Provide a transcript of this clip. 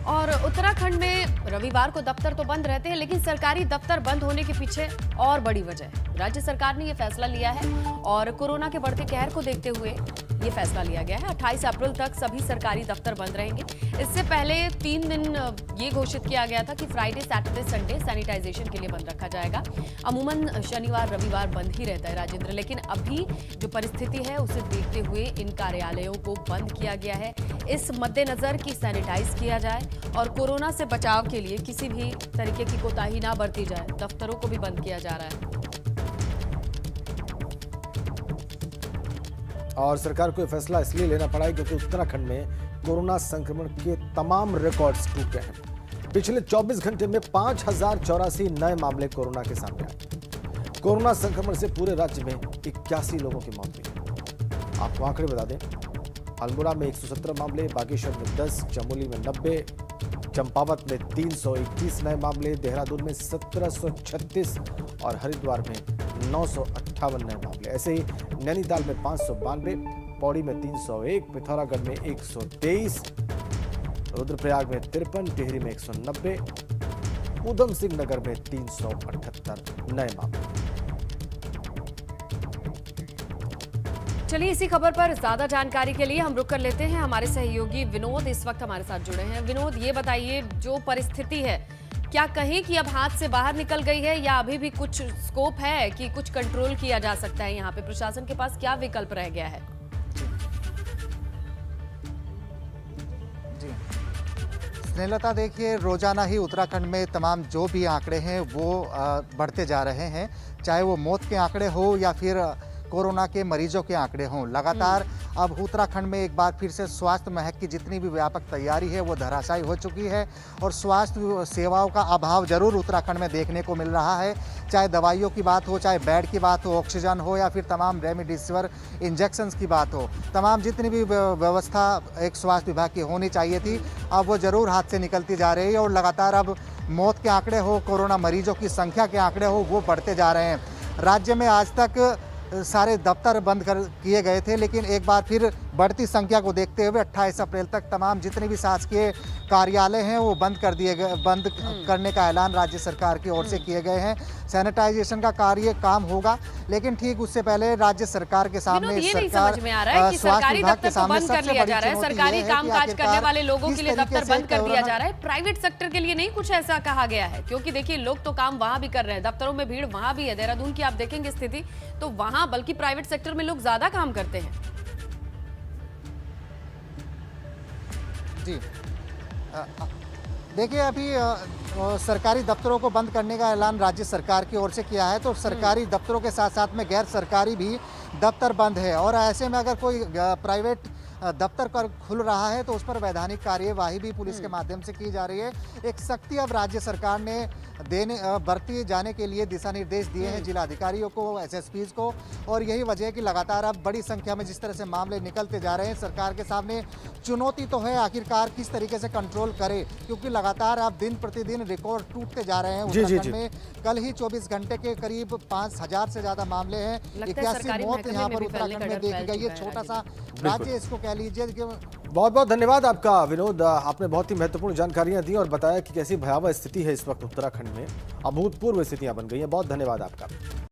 और उत्तराखंड में रविवार को दफ्तर तो बंद रहते हैं, लेकिन सरकारी दफ्तर बंद होने के पीछे और बड़ी वजह है। राज्य सरकार ने यह फैसला लिया है और कोरोना के बढ़ते कहर को देखते हुए ये फैसला लिया गया है। 28 अप्रैल तक सभी सरकारी दफ्तर बंद रहेंगे। इससे पहले 3 दिन ये घोषित किया गया था कि फ्राइडे, सैटरडे, संडे सैनिटाइजेशन के लिए बंद रखा जाएगा। अमूमन शनिवार, रविवार बंद ही रहता है राजेंद्र, लेकिन अभी जो परिस्थिति है उसे देखते हुए इन कार्यालयों को बंद किया गया है। इस मद्देनजर कि सैनिटाइज किया जाए और कोरोना से बचाव के लिए किसी भी तरीके की कोताही ना बरती जाए, दफ्तरों को भी बंद किया जा रहा है। और सरकार को यह फैसला इसलिए लेना पड़ा है क्योंकि उत्तराखंड में कोरोना संक्रमण के तमाम रिकॉर्ड्स टूट गए हैं। पिछले 24 घंटे में 5084 नए मामले कोरोना के सामने आए। कोरोना संक्रमण से पूरे राज्य में 81 लोगों की मौत हुई। आपको आंकड़े बता दें, अल्मोड़ा में 117 मामले, बागेश्वर में 10, चमोली में 90, चंपावत में 321 नए मामले, देहरादून में 1736 और हरिद्वार में 958 नए मामले। ऐसे ही नैनीताल में 592, पौड़ी में 301, पिथौरागढ़ में 123, रुद्रप्रयाग में 53, टिहरी में 190, ऊधम सिंह नगर में 378 नए मामले। चलिए, इसी खबर पर ज्यादा जानकारी के लिए हम रुक कर लेते हैं। हमारे सहयोगी विनोद इस वक्त हमारे साथ जुड़े हैं। विनोद, ये बताइए, जो परिस्थिति है, क्या कहें कि अब हाथ से बाहर निकल गई है या अभी भी कुछ स्कोप है कि कुछ कंट्रोल किया जा सकता है? यहाँ पे प्रशासन के पास क्या विकल्प रह गया है? जी स्नेहलता, देखिए, रोजाना ही उत्तराखंड में तमाम जो भी आंकड़े हैं वो बढ़ते जा रहे हैं, चाहे वो मौत के आंकड़े हो या फिर कोरोना के मरीजों के आंकड़े हों। लगातार अब उत्तराखंड में एक बार फिर से स्वास्थ्य महक की जितनी भी व्यापक तैयारी है वो धराशायी हो चुकी है और स्वास्थ्य सेवाओं का अभाव जरूर उत्तराखंड में देखने को मिल रहा है। चाहे दवाइयों की बात हो, चाहे बेड की बात हो, ऑक्सीजन हो या फिर तमाम रेमडेसिविर इंजेक्शंस की बात हो, तमाम जितनी भी व्यवस्था एक स्वास्थ्य विभाग की होनी चाहिए थी, अब वो जरूर हाथ से निकलती जा रही है और लगातार अब मौत के आंकड़े हो, कोरोना मरीजों की संख्या के आंकड़े हो, वो बढ़ते जा रहे हैं। राज्य में आज तक सारे दफ्तर बंद किए गए थे, लेकिन एक बार फिर बढ़ती संख्या को देखते हुए 28 अप्रैल तक तमाम जितने भी शासकीय कार्यालय हैं वो बंद करने का ऐलान राज्य सरकार की ओर से किए गए हैं। सैनिटाइजेशन का काम होगा, लेकिन ठीक उससे पहले राज्य सरकार के सामने ये नहीं समझ में आ रहा है कि सरकारी दफ्तर को बंद कर लिया जा रहा है, सरकारी कामकाज करने वाले लोगों के लिए दफ्तर बंद कर दिया जा रहा है, प्राइवेट सेक्टर के लिए नहीं कुछ ऐसा कहा गया है? क्योंकि देखिए, लोग तो काम वहां भी कर रहे हैं, दफ्तरों में भीड़ वहां भी है। देहरादून की आप देखेंगे स्थिति तो वहां बल्कि प्राइवेट सेक्टर में लोग ज्यादा काम करते हैं। जी देखिए, अभी सरकारी दफ्तरों को बंद करने का ऐलान राज्य सरकार की ओर से किया है, तो सरकारी दफ्तरों के साथ साथ में गैर सरकारी भी दफ्तर बंद है और ऐसे में अगर कोई प्राइवेट दफ्तर कर खुल रहा है तो उस पर वैधानिक कार्यवाही भी पुलिस के माध्यम से की जा रही है। एक सख्ती अब राज्य सरकार ने बरती जाने के लिए दिशा निर्देश दिए हैं जिला अधिकारियों को, एसएसपीज को, और यही वजह है कि लगातार अब बड़ी संख्या में जिस तरह से मामले निकलते जा रहे हैं, सरकार के सामने चुनौती तो है, आखिरकार किस तरीके से कंट्रोल करे, क्योंकि लगातार अब दिन प्रतिदिन रिकॉर्ड टूटते जा रहे हैं। उत्तराखंड में कल ही 24 घंटे के करीब 5000 से ज्यादा मामले हैं, 81 मौत यहाँ पर उत्तराखंड में देखी गई है। छोटा सा राज्य इसको कह लीजिए। बहुत बहुत धन्यवाद आपका विनोद, आपने बहुत ही महत्वपूर्ण जानकारियां दी और बताया कि कैसी भयावह स्थिति है इस वक्त उत्तराखंड में। अभूतपूर्व स्थितियां बन गई हैं। बहुत धन्यवाद आपका।